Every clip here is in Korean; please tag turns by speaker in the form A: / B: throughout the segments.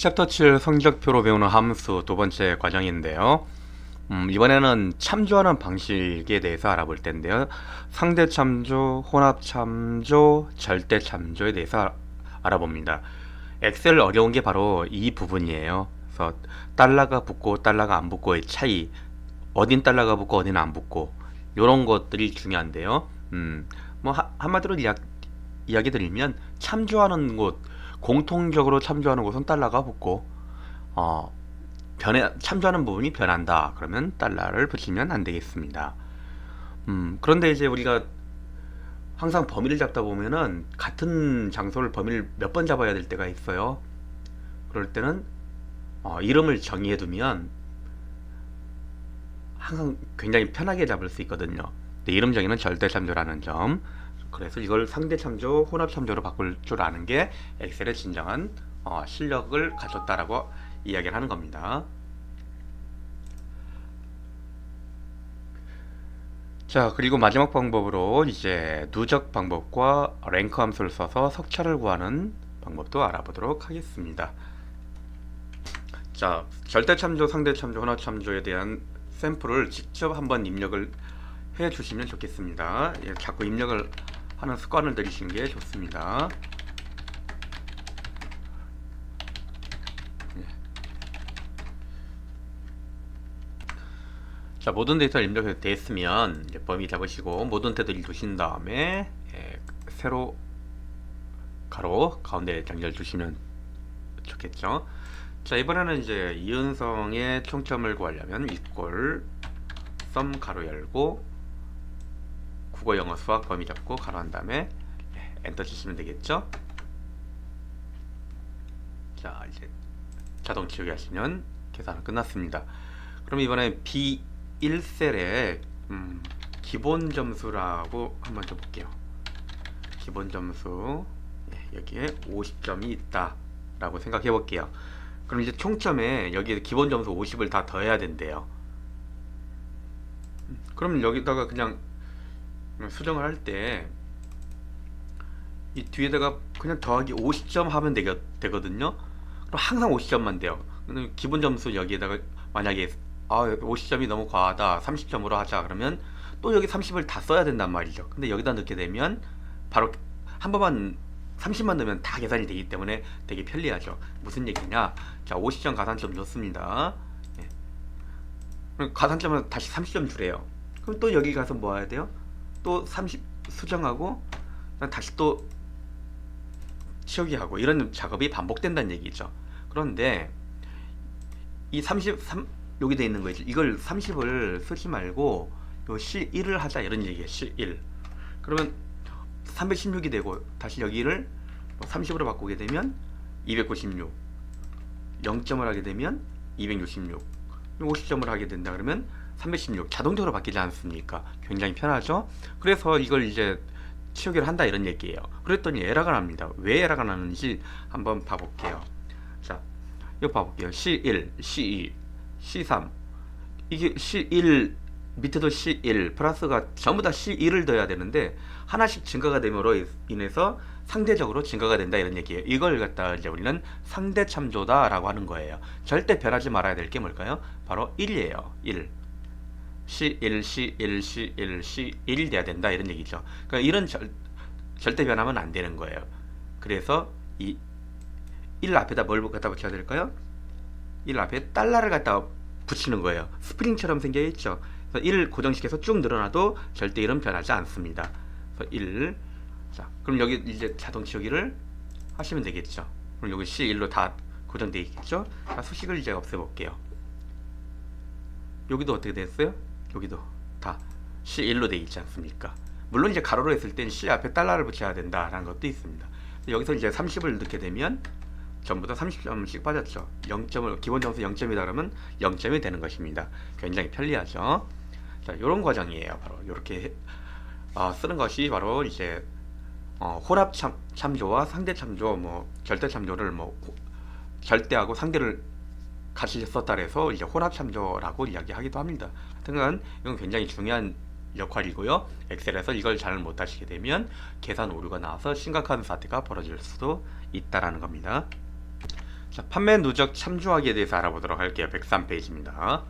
A: 챕터 7 성적표로 배우는 함수 두 번째 과정인데요. 이번에는 참조하는 방식에 대해서 알아볼 텐데요. 상대 참조, 혼합 참조, 절대 참조에 대해서 알아봅니다. 엑셀 어려운 게 바로 이 부분이에요. 그래서 달러가 붙고 달러가 안 붙고의 차이, 어딘 달러가 붙고 어딘 안 붙고 이런 것들이 중요한데요. 뭐 한마디로 이야기 드리면 참조하는 곳, 공통적으로 참조하는 곳은 달러가 붙고 참조하는 부분이 변한다. 그러면 달러를 붙이면 안 되겠습니다. 그런데 이제 우리가 항상 범위를 잡다 보면은 같은 장소를 범위를 몇 번 잡아야 될 때가 있어요. 그럴 때는 이름을 정의해 두면 항상 굉장히 편하게 잡을 수 있거든요. 근데 이름 정의는 절대 참조라는 점. 그래서 이걸 상대 참조, 혼합 참조로 바꿀 줄 아는 게 엑셀의 진정한 실력을 갖췄다라고 이야기를 하는 겁니다. 자, 그리고 마지막 방법으로 이제 누적 방법과 랭크 함수를 써서 석차를 구하는 방법도 알아보도록 하겠습니다. 자, 절대 참조, 상대 참조, 혼합 참조에 대한 샘플을 직접 한번 입력을 해 주시면 좋겠습니다. 자꾸 입력을 하는 습관을 들이시는 게 좋습니다. 자, 모든 데이터를 입력이 됐으면 이제 범위 잡으시고 모든 테두리 두신 다음에 세로 가로 가운데 연결 주시면 좋겠죠. 자, 이번에는 이제 이은성의 총점을 구하려면 이꼴 썸 가로 열고 국어 영어 수학 범위 잡고 가로 한 다음에 엔터 치시면 되겠죠. 자, 이제 자동 치우기 하시면 계산은 끝났습니다. 그럼 이번에 B1셀에 기본 점수라고 한번 줘볼게요. 기본 점수 여기에 50점이 있다 라고 생각해 볼게요. 그럼 이제 총점에 여기에 기본 점수 50을 다 더해야 된대요. 그럼 여기다가 그냥 수정을 할 때 이 뒤에다가 그냥 더하기 50점 하면 되거든요. 그럼 항상 50점만 돼요. 기본 점수 여기에다가 만약에 50점이 너무 과하다 30점으로 하자 그러면 또 여기 30을 다 써야 된단 말이죠. 근데 여기다 넣게 되면 바로 한 번만 30만 넣으면 다 계산이 되기 때문에 되게 편리하죠. 무슨 얘기냐, 자 50점 가산점 줬습니다. 가산점은 다시 30점 주래요. 그럼 또 여기 가서 뭐 해야 돼요? 또 30 수정하고 다시 또 치우기 하고 이런 작업이 반복된다는 얘기죠. 그런데 이 33 여기 돼 있는 거죠. 이걸 30을 쓰지 말고 요 실1을 하자 이런 얘기예요. 실1. 그러면 316이 되고 다시 여기를 30으로 바꾸게 되면 296, 0점을 하게 되면 266, 50점을 하게 된다 그러면 316 자동적으로 바뀌지 않습니까? 굉장히 편하죠. 그래서 이걸 이제 치우기를 한다 이런 얘기예요. 그랬더니 에러가 납니다. 왜 에러가 나는지 한번 봐볼게요. 자, 이거 봐볼게요. C1, C2, C3 이게 C1 밑에도 C1 플러스가 전부 다 C1을 더해야 되는데 하나씩 증가가 됨으로 인해서 상대적으로 증가가 된다 이런 얘기예요. 이걸 갖다 이제 우리는 상대 참조다 라고 하는 거예요. 절대 변하지 말아야 될 게 뭘까요? 바로 1이에요. 1. C1, C1, C1, C1 돼야 된다 이런 얘기죠. 그러니까 이런 절대 변하면 안 되는 거예요. 그래서 이 1 앞에다 뭘 갖다 붙여야 될까요? 1 앞에 달러를 갖다 붙이는 거예요. 스프링처럼 생겨 있죠. 그래서 1 고정시켜서 쭉 늘어나도 절대 1은 변하지 않습니다. 그래서 1. 자, 그럼 여기 이제 자동 치우기를 하시면 되겠죠. 그럼 여기 C1로 다 고정되어 있겠죠. 자, 수식을 이제 없애볼게요. 여기도 어떻게 됐어요? 여기도 다 C1로 되어 있지 않습니까? 물론 이제 가로로 했을 땐 C 앞에 달러를 붙여야 된다라는 것도 있습니다. 여기서 이제 30을 넣게 되면 전부 다 30점씩 빠졌죠. 0점을 기본 점수 0점이다 그러면 0점이 되는 것입니다. 굉장히 편리하죠. 자, 이런 과정이에요. 바로 이렇게 쓰는 것이 바로 이제 혼합 참조와 상대 참조, 뭐 절대 참조를 뭐 절대하고 상대를 같이 썼다 해서 이제 혼합 참조라고 이야기하기도 합니다. 하여튼 이건 굉장히 중요한 역할이고요. 엑셀에서 이걸 잘 못하시게 되면 계산 오류가 나와서 심각한 사태가 벌어질 수도 있다라는 겁니다. 자, 판매 누적 참조하기에 대해서 알아보도록 할게요. 103페이지입니다.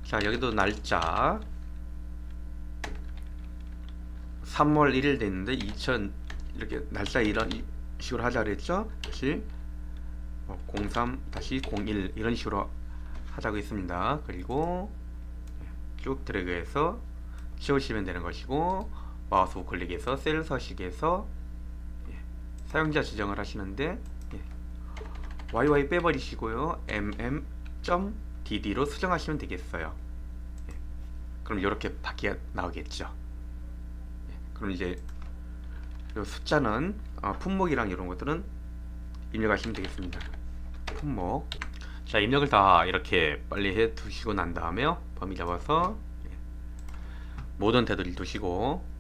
A: 자, 여기도 날짜 3월 1일 됐는데 2000 이렇게 날짜 이런 식으로 하자 그랬죠. 다시 03-01 이런 식으로 하자고 했습니다. 그리고 쭉 드래그해서 지우시면 되는 것이고, 마우스 우클릭해서 셀 서식에서 사용자 지정을 하시는데 YY 빼버리시고요, mm.dd로 수정하시면 되겠어요. 그럼 이렇게 바뀌어 나오겠죠. 그럼 이제 이 숫자는 품목이랑 이런 것들은 입력하시면 되겠습니다. 품목. 자, 입력을 다 이렇게 빨리 해 두시고 난 다음에 범위 잡아서 모든 테두리 두시고,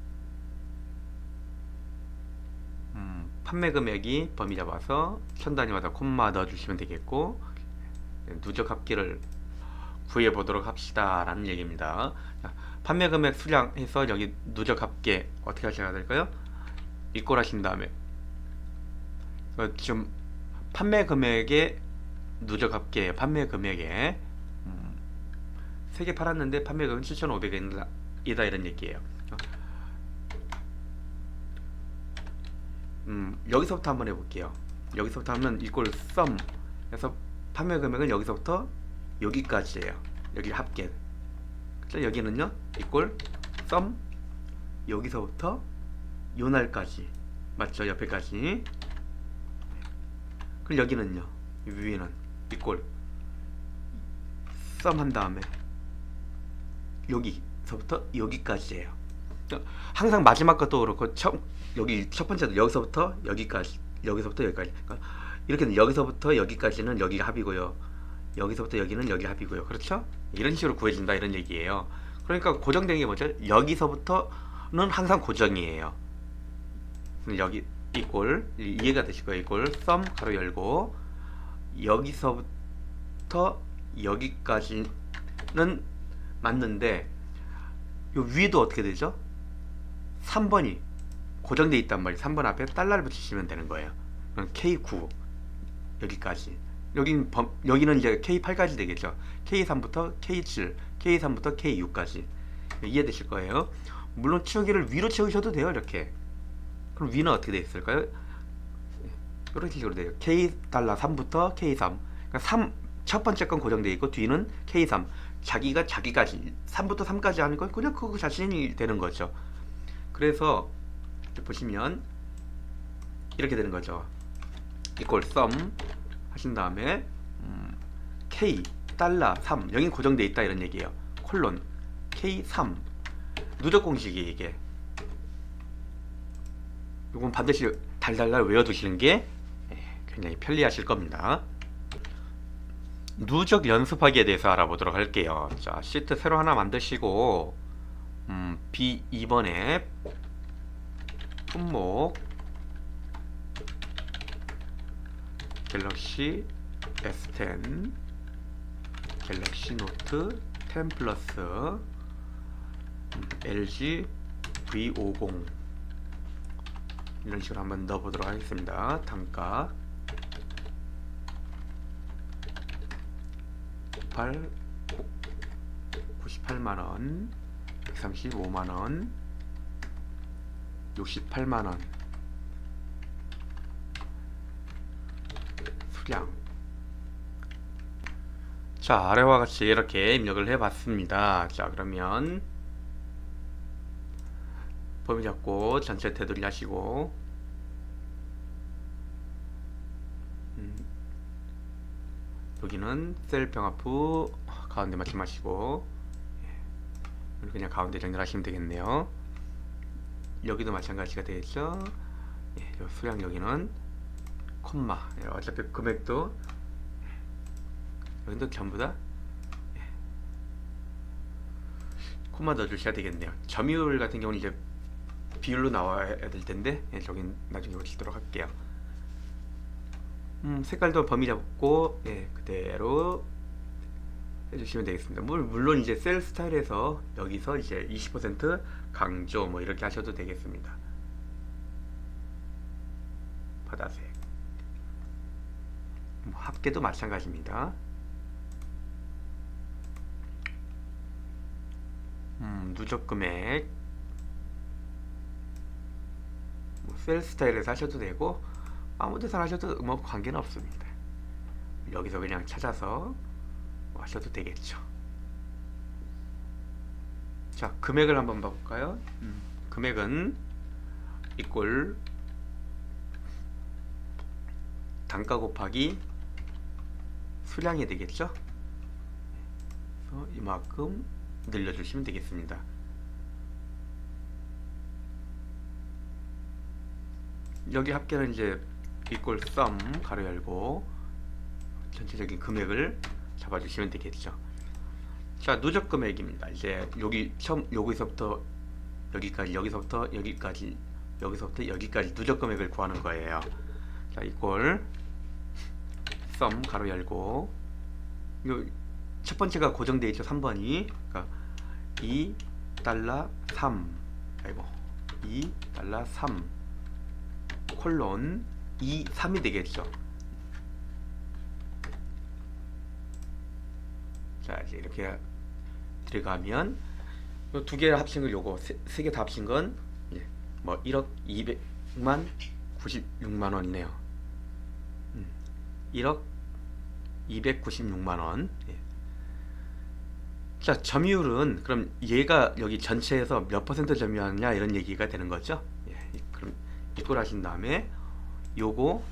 A: 판매 금액이 범위 잡아서 천 단위마다 콤마 넣어주시면 되겠고, 누적 합계를 구해 보도록 합시다 라는 얘기입니다. 자, 판매 금액 수량해서 여기 누적 합계 어떻게 하셔야 될까요? 이꼴 하신 다음에 지금 판매 금액의 누적 합계, 판매 금액에 3개 팔았는데 판매 금액은 7,500원이다 이런 얘기예요. 여기서부터 한번 해볼게요. 여기서부터 하면 이꼴 sum 해서 판매 금액은 여기서부터 여기까지예요. 여기 합계. 그래서 여기는요 이꼴 sum 여기서부터 요 날까지, 맞죠? 옆에까지. 그리고 여기는요, 위에는 이꼴 sum 한 다음에 여기서부터 여기까지예요. 항상 마지막 것도 그렇고 여기 첫 번째도 여기서부터 여기까지, 여기서부터 여기까지. 그러니까 이렇게 여기서부터 여기까지는 여기가 합이고요, 여기서부터 여기는 여기 합이고요. 그렇죠? 이런 식으로 구해진다 이런 얘기예요. 그러니까 고정된 게 뭐죠? 여기서부터는 항상 고정이에요. 여기 이꼴, 이해가 되실 거예요. 이꼴 sum 가로 열고 여기서부터 여기까지는 맞는데 요 위에도 어떻게 되죠? 3번이 고정되어 있단 말이에요. 3번 앞에 달러를 붙이시면 되는 거예요. 그럼 K9 여기까지. 여기는 이제 K8까지 되겠죠. K3부터 K7, K3부터 K6까지. 이해되실 거예요. 물론 치우기를 위로 채우셔도 돼요. 이렇게. 그럼 위는 어떻게 되어 있을까요? 이런 식으로 돼요. K3부터 K3. 그러니까 첫 번째 건 고정되어 있고 뒤는 K3. 자기가 자기까지 3부터 3까지 하는 건 그냥 그거 자신이 되는 거죠. 그래서 보시면 이렇게 되는 거죠. 이꼴 sum 하신 다음에 K 달러 3 여긴 고정되어 있다 이런 얘기예요. 콜론 K3 누적 공식이 이게. 이건 반드시 달달달 외워두시는 게 굉장히 편리하실 겁니다. 누적 연습하기에 대해서 알아보도록 할게요. 자, 시트 새로 하나 만드시고 B2번에 품목 갤럭시 S10 갤럭시 노트 10 플러스 LG V50 이런 식으로 한번 넣어보도록 하겠습니다. 단가 98만원 135만원 68만원 수량. 자, 아래와 같이 이렇게 입력을 해봤습니다. 자, 그러면 범위 잡고 전체 테두리 하시고 여기는 셀 병합부 가운데 맞춤하시고 그냥 가운데 정렬하시면 되겠네요. 여기도 마찬가지가 되겠죠. 수량 여기는 콤마. 어차피 금액도 여기도 전부 다 콤마 넣어주셔야 되겠네요. 점유율 같은 경우는 이제 비율로 나와야 될 텐데 저긴 나중에 고치도록 할게요. 색깔도 범위 잡고 그대로 해주시면 되겠습니다. 물론 이제 셀 스타일에서 여기서 이제 20% 강조 뭐 이렇게 하셔도 되겠습니다. 바다색 뭐 합계도 마찬가지입니다. 누적 금액 뭐 셀 스타일에서 하셔도 되고 아무 데서 하셔도 뭐 관계는 없습니다. 여기서 그냥 찾아서 뭐 하셔도 되겠죠. 자, 금액을 한번 봐볼까요? 금액은 이꼴 단가 곱하기 수량이 되겠죠. 그래서 이만큼 늘려주시면 되겠습니다. 여기 합계는 이제 이꼴 썸 가로 열고 전체적인 금액을 잡아주시면 되겠죠. 자, 누적 금액입니다. 이제 여기 처음 여기서부터 여기까지, 여기서부터 여기까지, 여기서부터 여기까지 누적 금액을 구하는 거예요. 자, 이꼴 썸 가로 열고 요 첫 번째가 고정되어 있죠. 3번이 그러니까 2달러3 아이고 2달러3 콜론 2, 3이 되겠죠. 자, 이제 이렇게 들어가면 요 두 개를 합친 거 요거 세 개 다 합친 건 뭐 1억 200만 96만 원이네요. 1억 296만 원. 자, 점유율은 그럼 얘가 여기 전체에서 몇 퍼센트 점유하느냐 이런 얘기가 되는 거죠. 그럼 이걸 하신 다음에 요거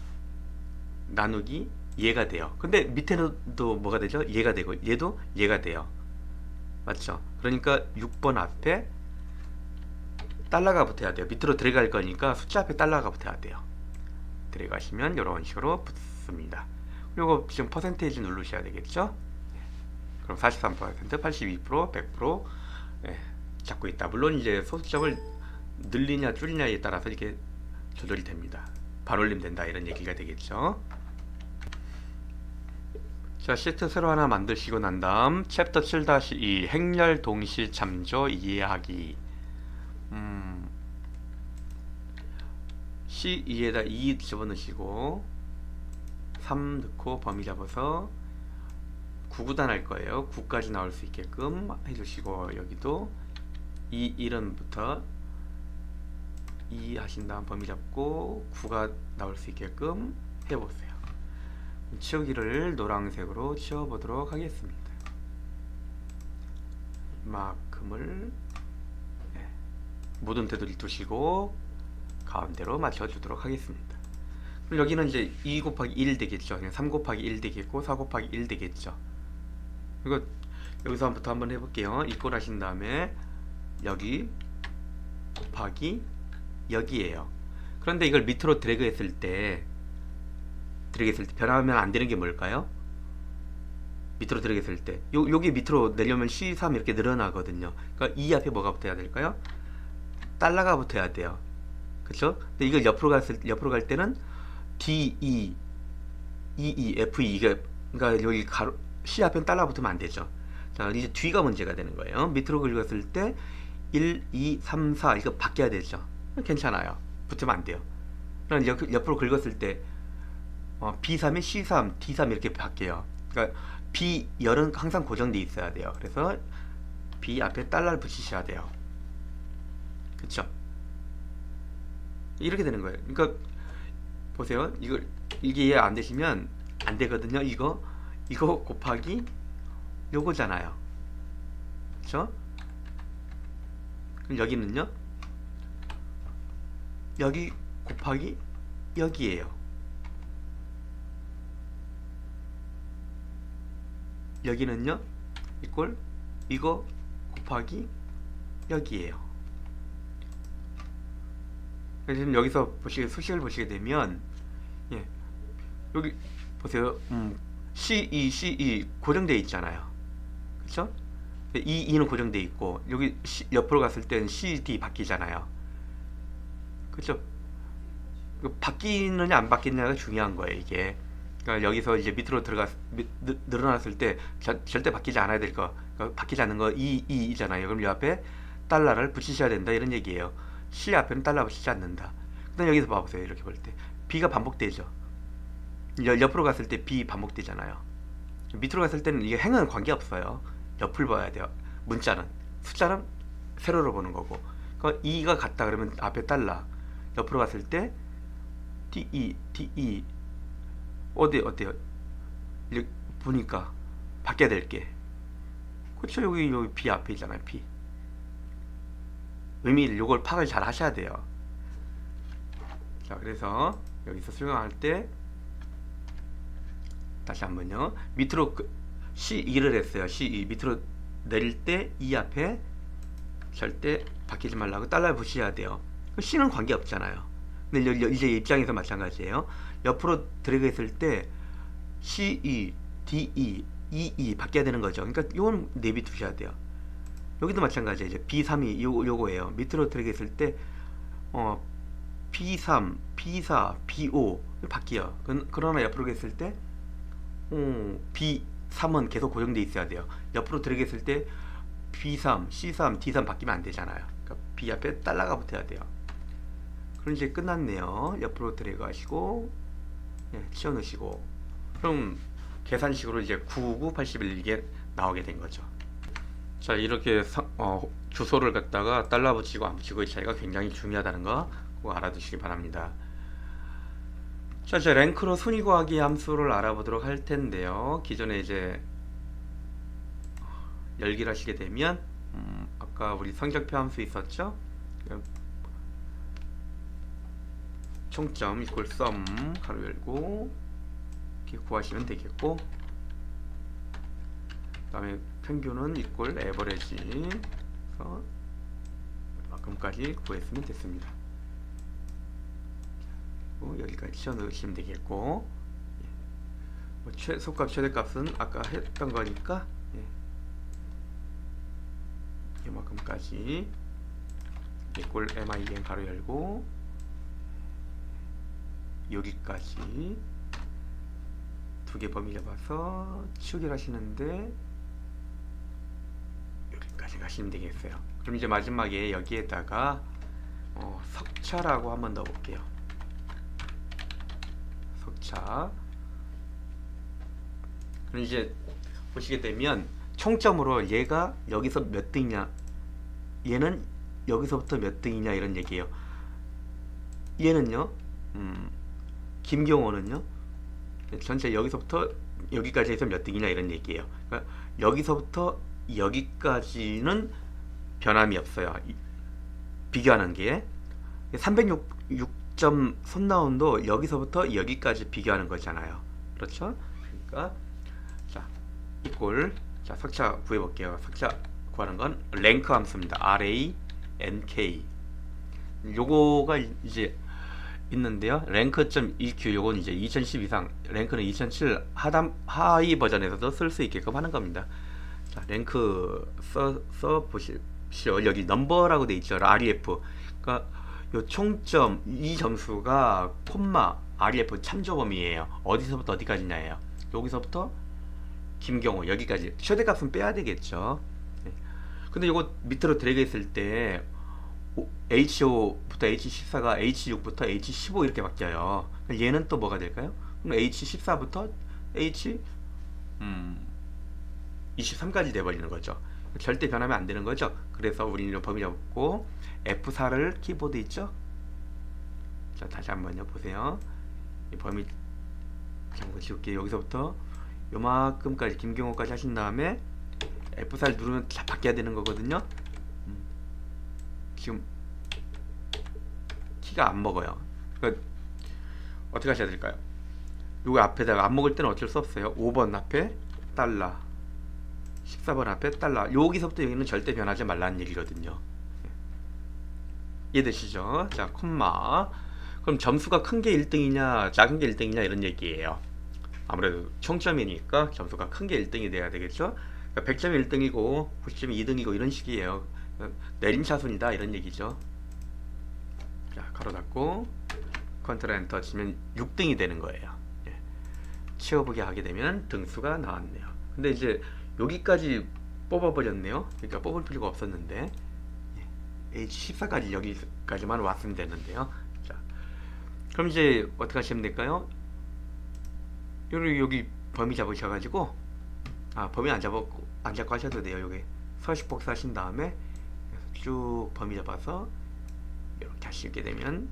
A: 나누기 얘가 돼요. 근데 밑에도 뭐가 되죠? 얘가 되고 얘도 얘가 돼요. 맞죠? 그러니까 6번 앞에 달러가 붙어야 돼요. 밑으로 들어갈 거니까 숫자 앞에 달러가 붙어야 돼요. 들어가시면 이런 식으로 붙습니다. 그리고 지금 퍼센테이지 누르셔야 되겠죠? 그럼 43%, 82%, 100% 잡고 있다. 물론 이제 소수점을 늘리냐 줄이냐에 따라서 이렇게 조절이 됩니다. 반올림 된다 이런 얘기가 되겠죠. 자, 시트 새로 하나 만드시고 난 다음 챕터 7-2 행렬 동시 참조 이해하기. C2에다 2 집어넣으시고 3 넣고 범위 잡아서 9구단 할 거예요. 9까지 나올 수 있게끔 해주시고 여기도 2 이름부터 2 하신 다음 범위 잡고 9가 나올 수 있게끔 해보세요. 치우기를 노란색으로 치워보도록 하겠습니다. 이만큼을 모든 테두리 두시고 가운데로 맞춰주도록 하겠습니다. 그럼 여기는 이제 2 곱하기 1 되겠죠. 그냥 3 곱하기 1 되겠고 4 곱하기 1 되겠죠. 이거 여기서부터 한번 해볼게요. 이꼴 하신 다음에 여기 곱하기 여기에요. 그런데 이걸 밑으로 드래그 했을 때 변하면 안 되는 게 뭘까요? 밑으로 드래그 했을 때 여기 밑으로 내려면 C3 이렇게 늘어나거든요. 그러니까 이 앞에 뭐가 붙어야 될까요? 달러가 붙어야 돼요. 그쵸? 근데 이걸 옆으로 갈 때는 DE, EE, FE 그러니까 여기 가로 C 앞에는 달러 붙으면 안 되죠. 자, 이제 뒤가 문제가 되는 거예요. 밑으로 긁었을 때 1, 2, 3, 4 이거 바뀌어야 되죠. 괜찮아요. 붙으면 안 돼요. 그럼 옆으로 긁었을 때 B3에 C3, D3 이렇게 바뀌어요. 그러니까 B열은 항상 고정돼 있어야 돼요. 그래서 B 앞에 달러를 붙이셔야 돼요. 그쵸? 이렇게 되는 거예요. 그러니까 보세요. 이게 이해 안 되시면 안 되거든요. 이거 곱하기 요거잖아요. 그쵸? 그럼 여기는요? 여기 곱하기 여기에요. 여기는요? 이거 곱하기 여기에요. 지금 여기서 수식을 보시게 되면 여기 보세요. CE 고정되어 있잖아요. 그쵸? E는 고정되어 있고 여기 옆으로 갔을 때는 CD 바뀌잖아요. 그쵸? 바뀌느냐 안 바뀌느냐가 중요한 거예요. 이게 그러니까 여기서 이제 밑으로 늘어났을 때 절대 바뀌지 않아야 될 거, 그러니까 바뀌지 않는 거 E잖아요. 그럼 이 앞에 달러를 붙이셔야 된다 이런 얘기예요. C 앞에는 달러 붙이지 않는다. 그다음 여기서 봐보세요. 이렇게 볼 때 B가 반복되죠. 옆으로 갔을 때 B 반복되잖아요. 밑으로 갔을 때는 이게 행은 관계없어요. 옆을 봐야 돼요. 문자는. 숫자는 세로로 보는 거고. 그러니까 2가 같다 그러면 앞에 달라. 옆으로 갔을 때 DE 어때요? 이렇게 보니까 바뀌어야 될 게. 그렇죠. 여기 B 앞에 있잖아요. B. 의미를 요걸 파악을 잘 하셔야 돼요. 자, 그래서 여기서 수정할 때 다시 한번요. 밑으로 C2를 했어요. C2 밑으로 내릴 때 E 앞에 절대 바뀌지 말라고 달러 붙이셔야 돼요. C는 관계 없잖아요. 근데 이제 입장에서 마찬가지예요. 옆으로 드래그 했을 때 CE, DE, EE 바뀌어야 되는 거죠. 그러니까 이건 내비 두셔야 돼요. 여기도 마찬가지예요. 이제 B3이 요거예요. 밑으로 드래그 했을 때 B3, B4, B5 바뀌어요. 그러나 옆으로 했을 때 B3은 계속 고정돼 있어야 돼요. 옆으로 드래그 했을 때 B3, C3, D3 바뀌면 안 되잖아요. 그러니까 B 앞에 달러가 붙어야 돼요. 그럼 이제 끝났네요. 옆으로 드래그 하시고 치워 넣으시고 그럼 계산식으로 이제 99981 이게 나오게 된 거죠. 자, 이렇게 주소를 갖다가 달러 붙이고 안 붙이고의 차이가 굉장히 중요하다는 거 꼭 알아두시기 바랍니다. 자, 이제 랭크로 순위 구하기 함수를 알아보도록 할 텐데요. 기존에 이제 열기를 하시게 되면 아까 우리 성적표 함수 있었죠? 총점 이퀄 썸 가로 열고 이렇게 구하시면 되겠고, 그 다음에 평균은 이퀄 에버리지 그래서 이만큼까지 구했으면 됐습니다. 여기까지 치워 넣으시면 되겠고, 최소값 최대값은 아까 했던 거니까 이만큼까지 이퀄 min 가로 열고 여기까지 두 개 범위 잡아서 치우기를 하시는데 여기까지 가시면 되겠어요. 그럼 이제 마지막에 여기에다가 석차라고 한번 넣어 볼게요. 석차. 그럼 이제 보시게 되면 총점으로 얘가 여기서 몇 등이냐, 얘는 여기서부터 몇 등이냐 이런 얘기예요. 얘는요, 김경호는요, 전체 여기서부터 여기까지 해서 몇 등이냐 이런 얘기예요. 그러니까 여기서부터 여기까지는 변함이 없어요. 비교하는 게 306점 손나온도 여기서부터 여기까지 비교하는 거잖아요. 그렇죠? 그러니까 자, 이꼴, 자, 석차 구해 볼게요. 석차 구하는 건 랭크 함수입니다. rank. 요거가 이제 있는데요. 랭크.eq 요건 이제 2010 이상, 랭크는 2007 하위 버전에서도 쓸 수 있게끔 하는 겁니다. 자, 랭크 써 보십시오. 여기 넘버라고 돼 있죠. ref. 그러니까 요 총점 이 점수가 콤마 ref 참조 범위예요. 어디서부터 어디까지냐예요. 여기서부터 김경호 여기까지 최대값은 빼야 되겠죠. 근데 이거 밑으로 드래그 했을 때 H5부터 H14가 H6부터 H15 이렇게 바뀌어요. 얘는 또 뭐가 될까요? 그럼 H14부터 H23까지 돼버리는 거죠. 절대 변하면 안 되는 거죠. 그래서 우리는 범위 잡고 F4를 키보드 있죠? 자, 다시 한번요. 보세요. 이 범위 잠깐 지울게요. 여기서부터 요만큼까지 김경호까지 하신 다음에 F4를 누르면 다 바뀌어야 되는 거거든요. 지금 키가 안 먹어요. 그러니까 어떻게 하셔야 될까요? 요거 앞에다가 안 먹을 때는 어쩔 수 없어요. 5번 앞에 달러, 14번 앞에 달러. 여기서부터 여기는 절대 변하지 말라는 얘기거든요. 이해되시죠? 자, 콤마. 그럼 점수가 큰 게 1등이냐 작은 게 1등이냐 이런 얘기예요. 아무래도 총점이니까 점수가 큰 게 1등이 돼야 되겠죠. 그러니까 100점이 1등이고 90점이 2등이고 이런 식이에요. 내림차순이다 이런 얘기죠. 자, 가로 닫고 컨트롤 엔터 치면 6등이 되는 거예요. 치워보기 하게 되면 등수가 나왔네요. 근데 이제 여기까지 뽑아버렸네요. 그러니까 뽑을 필요가 없었는데 H14까지 여기까지만 왔으면 되는데요. 자, 그럼 이제 어떻게 하시면 될까요? 여기 범위 잡으셔가지고 범위 안 잡고 하셔도 돼요. 여기 서식 복사하신 다음에 쭉 범위 잡아서 이렇게 하시게 되면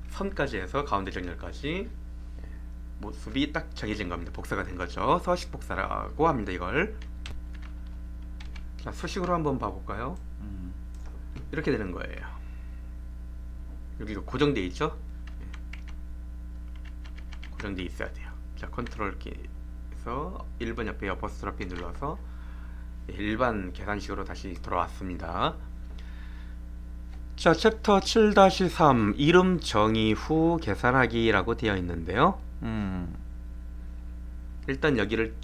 A: 선까지 해서 가운데 정렬까지 모습이 딱 정해진 겁니다. 복사가 된 거죠. 서식 복사라고 합니다. 이걸 자, 수식으로 한번 봐볼까요? 이렇게 되는 거예요. 여기가 고정돼 있죠? 고정돼 있어야 돼요. 자, 컨트롤 키에서 1번 옆에 어퍼스트로피 눌러서 일반 계산식으로 다시 돌아왔습니다. 자, 챕터 7-3 이름 정의 후 계산하기라고 되어 있는데요. 일단 여기를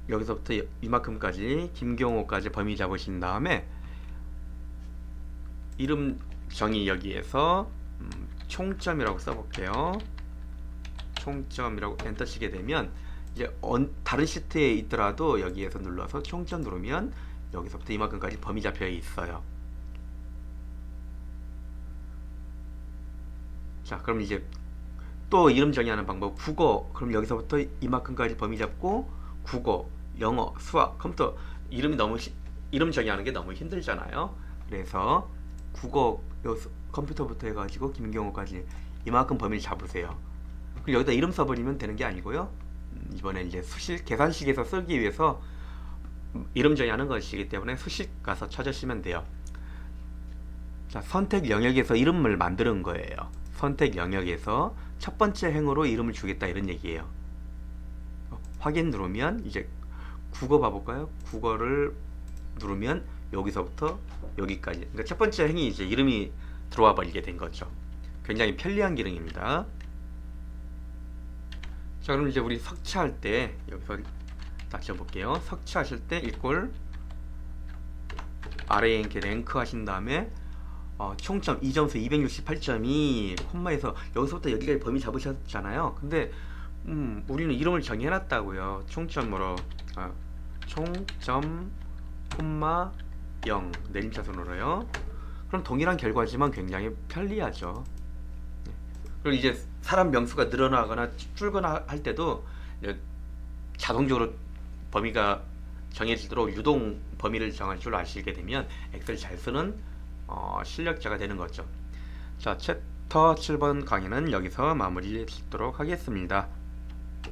A: 여기서부터 이만큼까지 김경호까지 범위 잡으신 다음에 이름 정의 여기에서 총점이라고 써볼게요. 총점이라고 엔터 치게 되면 이제 다른 시트에 있더라도 여기에서 눌러서 총점 누르면 여기서부터 이만큼까지 범위 잡혀 있어요. 자, 그럼 이제 또 이름 정의하는 방법 국어. 그럼 여기서부터 이만큼까지 범위 잡고 국어, 영어, 수학, 컴퓨터 이름 정의하는 게 너무 힘들잖아요. 그래서 국어, 컴퓨터부터 해가지고 김경호까지 이만큼 범위를 잡으세요. 그리고 여기다 이름 써버리면 되는 게 아니고요. 이번에 이제 계산식에서 쓰기 위해서 이름 정의하는 것이기 때문에 수식 가서 찾으시면 돼요. 자, 선택 영역에서 이름을 만드는 거예요. 선택 영역에서 첫 번째 행으로 이름을 주겠다 이런 얘기예요. 확인 누르면 이제 국어 봐볼까요? 국어를 누르면 여기서부터 여기까지. 그러니까 첫 번째 행이 이제 이름이 들어와 버리게 된 거죠. 굉장히 편리한 기능입니다. 자, 그럼 이제 우리 석차할 때 여기서 다시 해볼게요. 석차하실 때 이꼴 아래에 이렇게 랭크 하신 다음에 총점 2점수 268점이 콤마에서 여기서부터 여기까지 범위 잡으셨잖아요. 근데 우리는 이름을 정해놨다고요. 총점으로 총점 콤마 0 내림차순으로요. 그럼 동일한 결과지만 굉장히 편리하죠. 그리고 이제 사람 명수가 늘어나거나 줄거나 할 때도 자동적으로 범위가 정해지도록 유동 범위를 정할 줄 아시게 되면 엑셀 잘 쓰는 실력자가 되는 거죠. 자, 챕터 7번 강의는 여기서 마무리 짓도록 하겠습니다.